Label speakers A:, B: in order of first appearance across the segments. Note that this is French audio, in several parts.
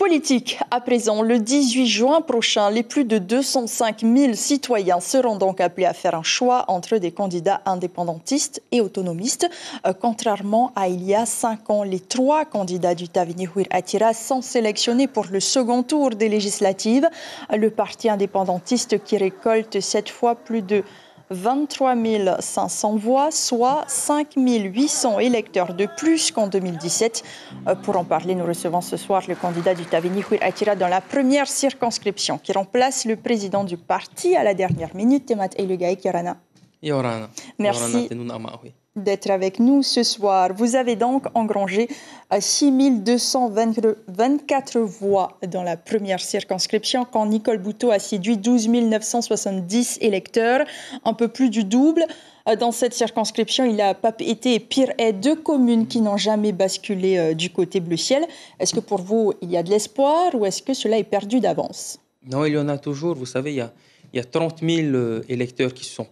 A: Politique, à présent, le 18 juin prochain, les plus de 205 000 citoyens seront donc appelés à faire un choix entre des candidats indépendantistes et autonomistes. Contrairement à il y a 5 ans, les 3 candidats du Tavini Huir Attira sont sélectionnés pour le second tour des législatives. Le parti indépendantiste qui récolte cette fois plus de 23 500 voix, soit 5 800 électeurs de plus qu'en 2017. Pour en parler, nous recevons ce soir le candidat du Tavini Huir Attira dans la première circonscription qui remplace le président du parti à la dernière minute, Temat Elugaï Kirana. Merci d'être avec nous ce soir. Vous avez donc engrangé 6 224 voix dans la première circonscription quand Nicole Bouteau a séduit 12 970 électeurs, un peu plus du double. Dans cette circonscription, il a été pire et 2 communes qui n'ont jamais basculé du côté bleu ciel. Est-ce que pour vous, il y a de l'espoir ou est-ce que cela est perdu d'avance?
B: Non, il y en a toujours. Vous savez, il y a 30 000 électeurs qui sont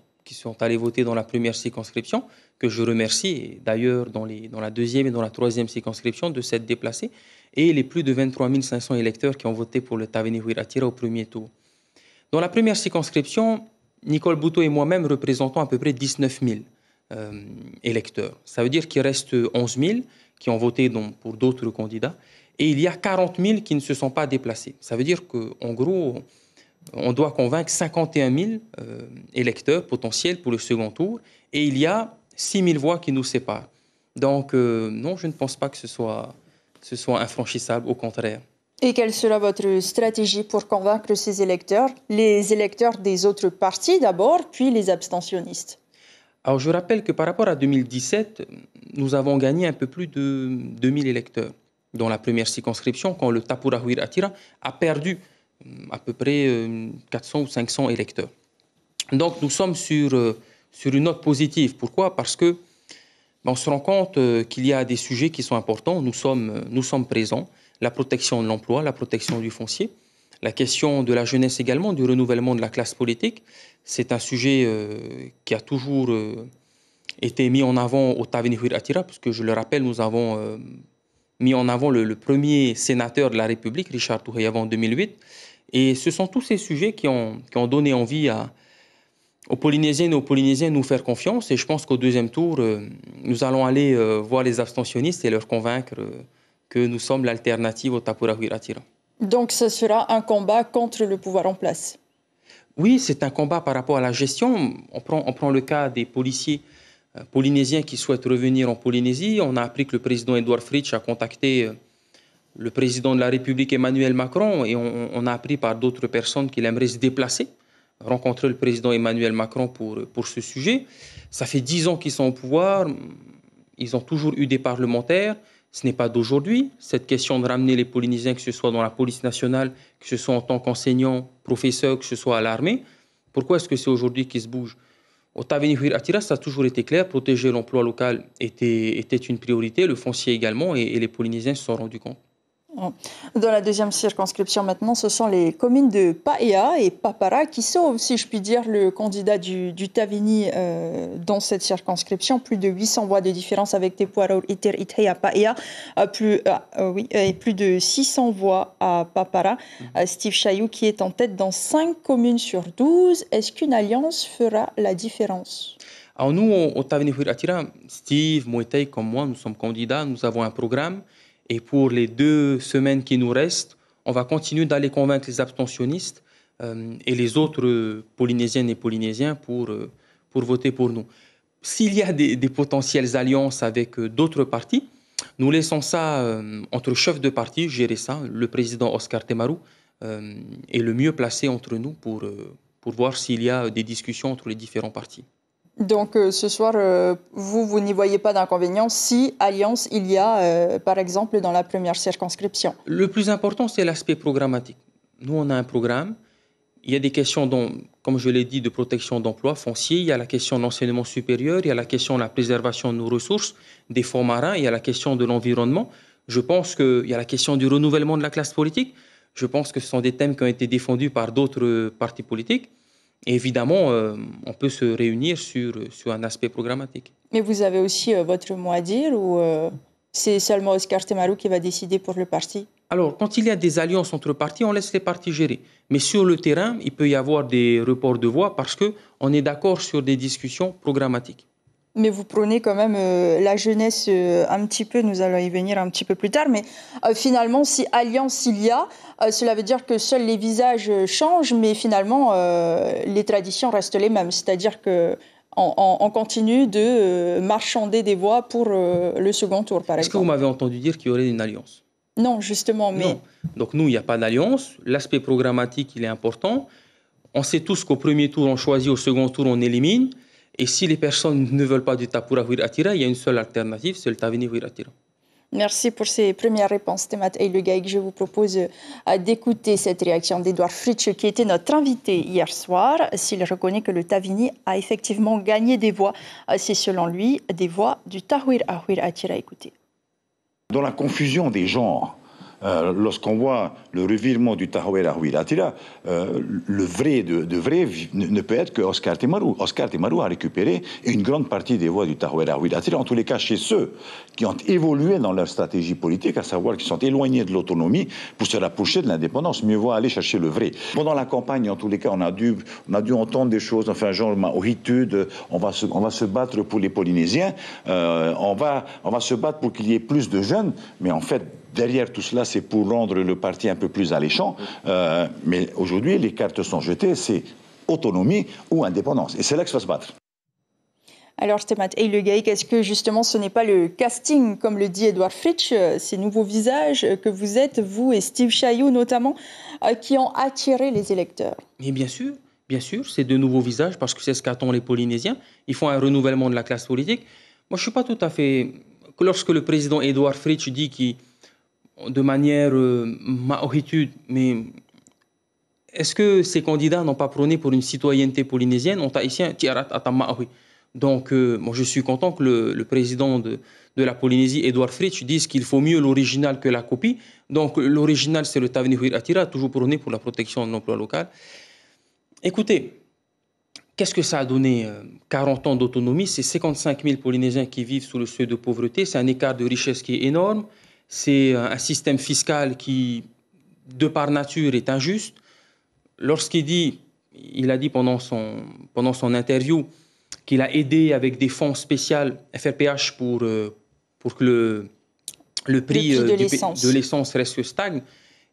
B: allés voter dans la première circonscription, que je remercie, d'ailleurs dans la deuxième et dans la troisième circonscription, de s'être déplacés, et les plus de 23 500 électeurs qui ont voté pour le Tavini Huir Attira au premier tour. Dans la première circonscription, Nicole Bouteau et moi-même représentons à peu près 19 000 électeurs. Ça veut dire qu'il reste 11 000 qui ont voté pour d'autres candidats, et il y a 40 000 qui ne se sont pas déplacés. Ça veut dire qu'en gros, on doit convaincre 51 000 électeurs potentiels pour le second tour, et il y a 6 000 voix qui nous séparent. Donc, non, je ne pense pas que ce soit infranchissable, au contraire.
A: Et quelle sera votre stratégie pour convaincre ces électeurs? Les électeurs des autres partis d'abord, puis les abstentionnistes.
B: Alors, je rappelle que par rapport à 2017, nous avons gagné un peu plus de 2000 électeurs dans la première circonscription, quand le Tapura Huir Attira a perdu à peu près 400 ou 500 électeurs. Donc, nous sommes sur une note positive. Pourquoi? Parce que on se rend compte qu'il y a des sujets qui sont importants. Nous sommes présents. La protection de l'emploi, la protection du foncier, la question de la jeunesse également, du renouvellement de la classe politique. C'est un sujet qui a toujours été mis en avant au Tavini Huir Attira, parce que je le rappelle, nous avons mis en avant le premier sénateur de la République, Richard Touré, en 2008. Et ce sont tous ces sujets qui ont donné envie aux Polynésiennes et aux Polynésiens de nous faire confiance. Et je pense qu'au deuxième tour, nous allons aller voir les abstentionnistes et leur convaincre que nous sommes l'alternative au Tapura Huir Attira.
A: Donc ce sera un combat contre le pouvoir en place?
B: Oui, c'est un combat par rapport à la gestion. On prend le cas des policiers polynésiens qui souhaitent revenir en Polynésie. On a appris que le président Edouard Fritsch a contacté le président de la République Emmanuel Macron, et on a appris par d'autres personnes qu'il aimerait se déplacer, rencontrer le président Emmanuel Macron pour ce sujet. Ça fait 10 ans qu'ils sont au pouvoir, ils ont toujours eu des parlementaires, ce n'est pas d'aujourd'hui. Cette question de ramener les Polynésiens, que ce soit dans la police nationale, que ce soit en tant qu'enseignant, professeur, que ce soit à l'armée, pourquoi est-ce que c'est aujourd'hui qu'ils se bougent? Au Tavini Huir Attira, ça a toujours été clair, protéger l'emploi local était une priorité, le foncier également, et les Polynésiens se sont rendus compte.
A: Dans la deuxième circonscription maintenant, ce sont les communes de Paea et Papara qui sauvent, si je puis dire, le candidat du Tavini dans cette circonscription. Plus de 800 voix de différence avec Tepuaro Iter Itei à Paea, et plus de 600 voix à Papara. Steve Chayou qui est en tête dans 5 communes sur 12. Est-ce qu'une alliance fera la différence?
B: Alors nous, au Tavini Huir Attira, Steve, Moetei comme moi, nous sommes candidats, nous avons un programme. Et pour les 2 semaines qui nous restent, on va continuer d'aller convaincre les abstentionnistes et les autres Polynésiennes et Polynésiens pour voter pour nous. S'il y a des potentielles alliances avec d'autres partis, nous laissons ça entre chefs de parti, gérer ça. Le président Oscar Temaru est le mieux placé entre nous pour voir s'il y a des discussions entre les différents partis.
A: Donc ce soir, vous n'y voyez pas d'inconvénient si alliance il y a, par exemple, dans la première circonscription?
B: Le plus important, c'est l'aspect programmatique. Nous, on a un programme. Il y a des questions, comme je l'ai dit, de protection d'emploi foncier. Il y a la question de l'enseignement supérieur. Il y a la question de la préservation de nos ressources, des fonds marins. Il y a la question de l'environnement. Je pense qu'il y a la question du renouvellement de la classe politique. Je pense que ce sont des thèmes qui ont été défendus par d'autres partis politiques. Et évidemment, on peut se réunir sur un aspect programmatique.
A: Mais vous avez aussi votre mot à dire ou C'est seulement Oscar Temaru qui va décider pour le parti?
B: Alors, quand il y a des alliances entre partis, on laisse les partis gérer. Mais sur le terrain, il peut y avoir des reports de voix parce qu'on est d'accord sur des discussions programmatiques.
A: Mais vous prônez quand même la jeunesse un petit peu, nous allons y venir un petit peu plus tard, mais finalement, si alliance il y a, cela veut dire que seuls les visages changent, mais finalement, les traditions restent les mêmes. C'est-à-dire que on continue de marchander des voix pour le second tour, par exemple.
B: Est-ce que vous m'avez entendu dire qu'il y aurait une alliance?
A: Non, justement, mais...
B: Non. Donc nous, il n'y a pas d'alliance. L'aspect programmatique, il est important. On sait tous qu'au premier tour, on choisit, au second tour, on élimine. Et si les personnes ne veulent pas du Tapura Huir Attira, il y a une seule alternative, c'est le Tavini Huir Attira.
A: Merci pour ces premières réponses, Temat Eylegaïk. Je vous propose d'écouter cette réaction d'Edouard Fritsch, qui était notre invité hier soir. S'il reconnaît que le Tavini a effectivement gagné des voix, c'est selon lui des voix du Tahouir Huir Attira. Écoutez.
C: Dans la confusion des genres, lorsqu'on voit le revirement du Tahouir Huir Attira, le vrai de vrai ne peut être que Oscar Temaru. Oscar Temaru a récupéré une grande partie des voix du Tahouir Huir Attira, en tous les cas chez ceux qui ont évolué dans leur stratégie politique, à savoir qui sont éloignés de l'autonomie pour se rapprocher de l'indépendance. Mieux vaut aller chercher le vrai. Pendant la campagne, en tous les cas, on a dû entendre des choses, enfin genre maoritude, on va se battre pour les Polynésiens, on va se battre pour qu'il y ait plus de jeunes, mais en fait, derrière tout cela, c'est pour rendre le parti un peu plus alléchant. Mais aujourd'hui, les cartes sont jetées, c'est autonomie ou indépendance. Et c'est là que ça va se battre.
A: Alors, Temat Eylegaïk, est-ce que justement ce n'est pas le casting, comme le dit Edouard Fritsch, ces nouveaux visages que vous êtes, vous et Steve Chailloux notamment, qui ont attiré les électeurs?
B: Et bien sûr, c'est de nouveaux visages parce que c'est ce qu'attendent les Polynésiens. Ils font un renouvellement de la classe politique. Moi, je ne suis pas tout à fait... Lorsque le président Edouard Fritsch dit qu'il de manière maoritude, mais est-ce que ces candidats n'ont pas prôné pour une citoyenneté polynésienne? Donc, moi, je suis content que le président de la Polynésie, Edouard Fritsch, dise qu'il faut mieux l'original que la copie. Donc, l'original, c'est le Tavini Huir Attira, toujours prôné pour la protection de l'emploi local. Écoutez, qu'est-ce que ça a donné 40 ans d'autonomie? C'est 55 000 Polynésiens qui vivent sous le seuil de pauvreté. C'est un écart de richesse qui est énorme. C'est un système fiscal qui, de par nature, est injuste. Il a dit pendant son interview qu'il a aidé avec des fonds spéciaux FRPH pour que le prix de l'essence reste stagne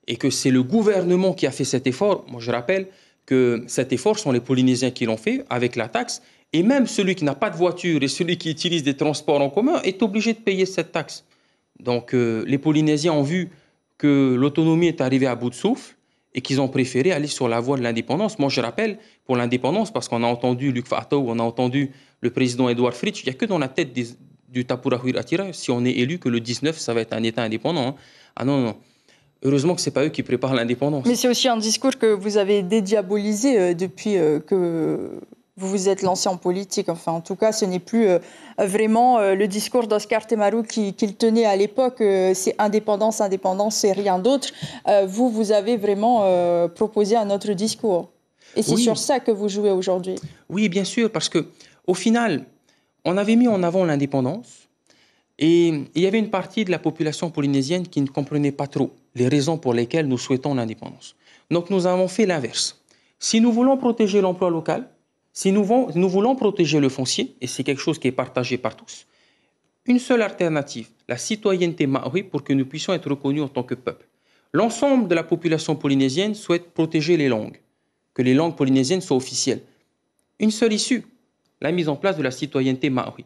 B: et que c'est le gouvernement qui a fait cet effort. Moi, je rappelle que cet effort sont les Polynésiens qui l'ont fait avec la taxe. Et même celui qui n'a pas de voiture et celui qui utilise des transports en commun est obligé de payer cette taxe. Donc, les Polynésiens ont vu que l'autonomie est arrivée à bout de souffle et qu'ils ont préféré aller sur la voie de l'indépendance. Moi, je rappelle, pour l'indépendance, parce qu'on a entendu Luc Fahtaou, on a entendu le président Edouard Fritsch, il n'y a que dans la tête du Tapura Huir Attira, si on est élu, que le 19, ça va être un État indépendant. Hein. Ah non. Heureusement que ce n'est pas eux qui préparent l'indépendance.
A: Mais c'est aussi un discours que vous avez dédiabolisé depuis que... vous vous êtes lancé en politique. Enfin, en tout cas, ce n'est plus vraiment le discours d'Oscar Temaru qu'il tenait à l'époque. C'est indépendance, c'est rien d'autre. Vous avez vraiment proposé un autre discours. Et c'est sur ça que vous jouez aujourd'hui.
B: Oui, bien sûr, parce qu'au final, on avait mis en avant l'indépendance et il y avait une partie de la population polynésienne qui ne comprenait pas trop les raisons pour lesquelles nous souhaitons l'indépendance. Donc, nous avons fait l'inverse. Si nous voulons protéger l'emploi local, si nous voulons protéger le foncier, et c'est quelque chose qui est partagé par tous, une seule alternative, la citoyenneté maori pour que nous puissions être reconnus en tant que peuple. L'ensemble de la population polynésienne souhaite protéger les langues, que les langues polynésiennes soient officielles. Une seule issue, la mise en place de la citoyenneté maori.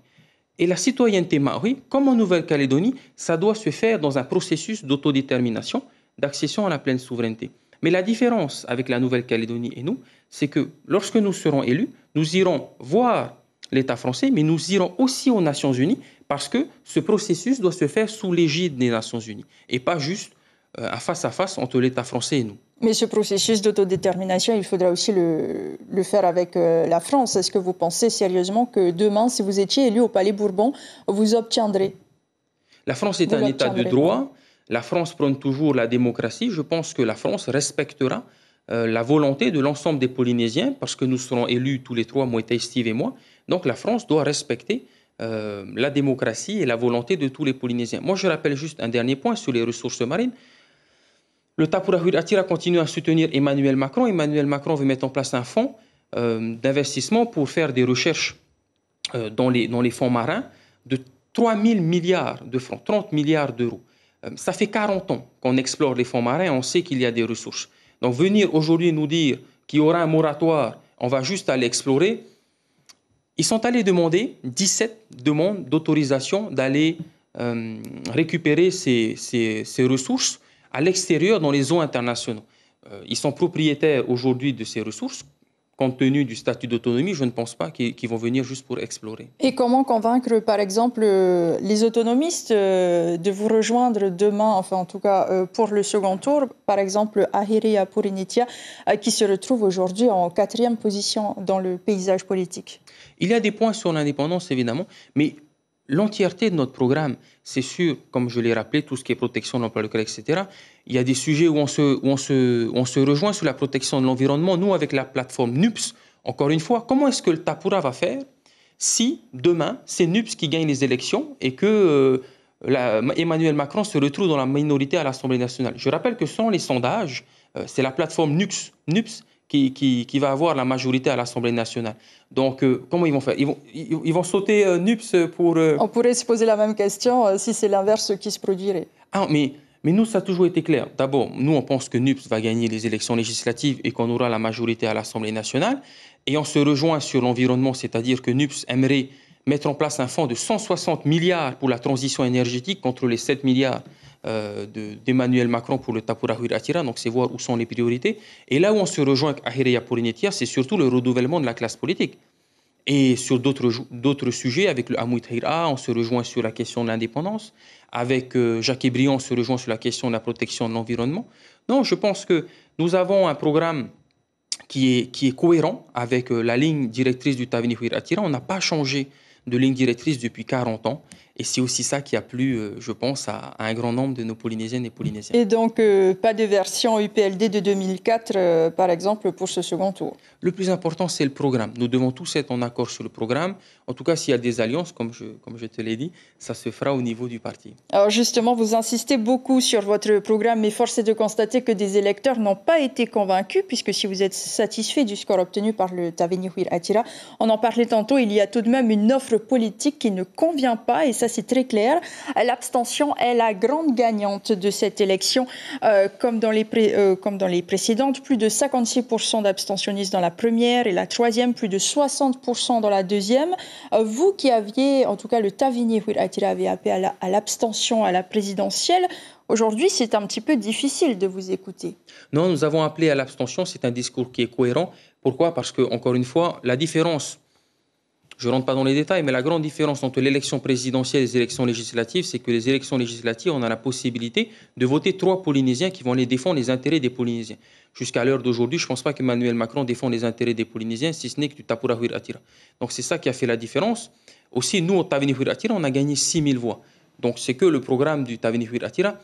B: Et la citoyenneté maori, comme en Nouvelle-Calédonie, ça doit se faire dans un processus d'autodétermination, d'accession à la pleine souveraineté. Mais la différence avec la Nouvelle-Calédonie et nous, c'est que lorsque nous serons élus, nous irons voir l'État français, mais nous irons aussi aux Nations Unies parce que ce processus doit se faire sous l'égide des Nations Unies et pas juste un face-à-face entre l'État français et nous.
A: Mais ce processus d'autodétermination, il faudra aussi le faire avec la France. Est-ce que vous pensez sérieusement que demain, si vous étiez élu au Palais Bourbon, vous obtiendrez?
B: La France est un État de droit. La France prône toujours la démocratie. Je pense que la France respectera la volonté de l'ensemble des Polynésiens parce que nous serons élus tous les trois, Moïta, Steve et moi. Donc la France doit respecter la démocratie et la volonté de tous les Polynésiens. Moi, je rappelle juste un dernier point sur les ressources marines. Le Tapurahuir Attira continue à soutenir Emmanuel Macron. Emmanuel Macron veut mettre en place un fonds d'investissement pour faire des recherches dans les fonds marins de 3 000 milliards de francs, 30 milliards d'euros. Ça fait 40 ans qu'on explore les fonds marins et on sait qu'il y a des ressources. Donc venir aujourd'hui nous dire qu'il y aura un moratoire, on va juste aller explorer. Ils sont allés demander 17 demandes d'autorisation d'aller récupérer ces ressources à l'extérieur dans les eaux internationales. Ils sont propriétaires aujourd'hui de ces ressources. Compte tenu du statut d'autonomie, je ne pense pas qu'ils vont venir juste pour explorer.
A: Et comment convaincre, par exemple, les autonomistes de vous rejoindre demain, enfin en tout cas pour le second tour, par exemple Ahireya Purinitia, qui se retrouve aujourd'hui en 4e position dans le paysage politique?
B: Il y a des points sur l'indépendance, évidemment, mais l'entièreté de notre programme, c'est sûr, comme je l'ai rappelé, tout ce qui est protection de l'emploi local, etc. Il y a des sujets où on se rejoint sur la protection de l'environnement. Nous, avec la plateforme NUPS, encore une fois, comment est-ce que le Tapura va faire si, demain, c'est NUPS qui gagne les élections et que Emmanuel Macron se retrouve dans la minorité à l'Assemblée nationale? Je rappelle que sans les sondages, c'est la plateforme NUPS qui va avoir la majorité à l'Assemblée nationale. Donc, comment ils vont faire? Ils vont sauter NUPS pour...
A: On pourrait se poser la même question si c'est l'inverse qui se produirait.
B: Ah, mais nous, ça a toujours été clair. D'abord, nous, on pense que NUPS va gagner les élections législatives et qu'on aura la majorité à l'Assemblée nationale. Et on se rejoint sur l'environnement, c'est-à-dire que NUPS aimerait mettre en place un fonds de 160 milliards pour la transition énergétique contre les 7 milliards d'Emmanuel Macron pour le Tapurahuir Attira, donc c'est voir où sont les priorités. Et là où on se rejoint avec Ahireya Purinitia, c'est surtout le renouvellement de la classe politique. Et sur d'autres sujets, avec le Hamouit Hira, on se rejoint sur la question de l'indépendance. Avec Jacques Briand, on se rejoint sur la question de la protection de l'environnement. Non, je pense que nous avons un programme qui est cohérent avec la ligne directrice du Taveuni-Huir Attira. On n'a pas changé de ligne directrice depuis 40 ans. Et c'est aussi ça qui a plu, je pense, à un grand nombre de nos Polynésiennes et Polynésiens.
A: Et donc, pas de version UPLD de 2004, par exemple, pour ce second tour?
B: Le plus important, c'est le programme. Nous devons tous être en accord sur le programme. En tout cas, s'il y a des alliances, comme je te l'ai dit, ça se fera au niveau du parti.
A: Alors justement, vous insistez beaucoup sur votre programme, mais force est de constater que des électeurs n'ont pas été convaincus, puisque si vous êtes satisfait du score obtenu par le Taveuni-Huir Attira, on en parlait tantôt, il y a tout de même une offre politique qui ne convient pas, et ça c'est très clair. L'abstention est la grande gagnante de cette élection, comme dans les précédentes. Plus de 56% d'abstentionnistes dans la première et la troisième, plus de 60% dans la deuxième. Vous qui aviez, en tout cas le Taveuni-Huir Attira avait appelé à l'abstention à la présidentielle, aujourd'hui c'est un petit peu difficile de vous écouter.
B: Non, nous avons appelé à l'abstention, c'est un discours qui est cohérent. Pourquoi? Parce que, encore une fois, la différence, je ne rentre pas dans les détails, mais la grande différence entre l'élection présidentielle et les élections législatives, c'est que les élections législatives, on a la possibilité de voter 3 Polynésiens qui vont aller défendre les intérêts des Polynésiens. Jusqu'à l'heure d'aujourd'hui, je ne pense pas qu'Emmanuel Macron défend les intérêts des Polynésiens, si ce n'est que du Tapurahuir Attira. Donc c'est ça qui a fait la différence. Aussi, nous, au Taveuni-Huir Attira, on a gagné 6 000 voix. Donc c'est que le programme du Taveuni-Huir Attira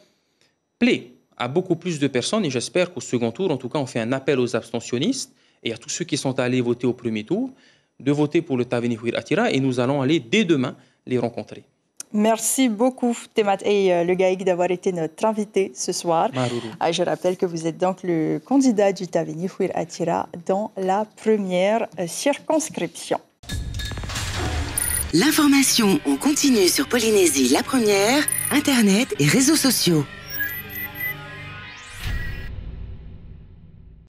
B: plaît à beaucoup plus de personnes et j'espère qu'au second tour, en tout cas, on fait un appel aux abstentionnistes et à tous ceux qui sont allés voter au premier tour de voter pour le Taveuni-Huir Attira et nous allons aller dès demain les rencontrer.
A: Merci beaucoup, Temat et le Gaïk, d'avoir été notre invité ce soir. Je rappelle que vous êtes donc le candidat du Taveuni-Huir Attira dans la première circonscription.
D: L'information en continu sur Polynésie la première, Internet et réseaux sociaux.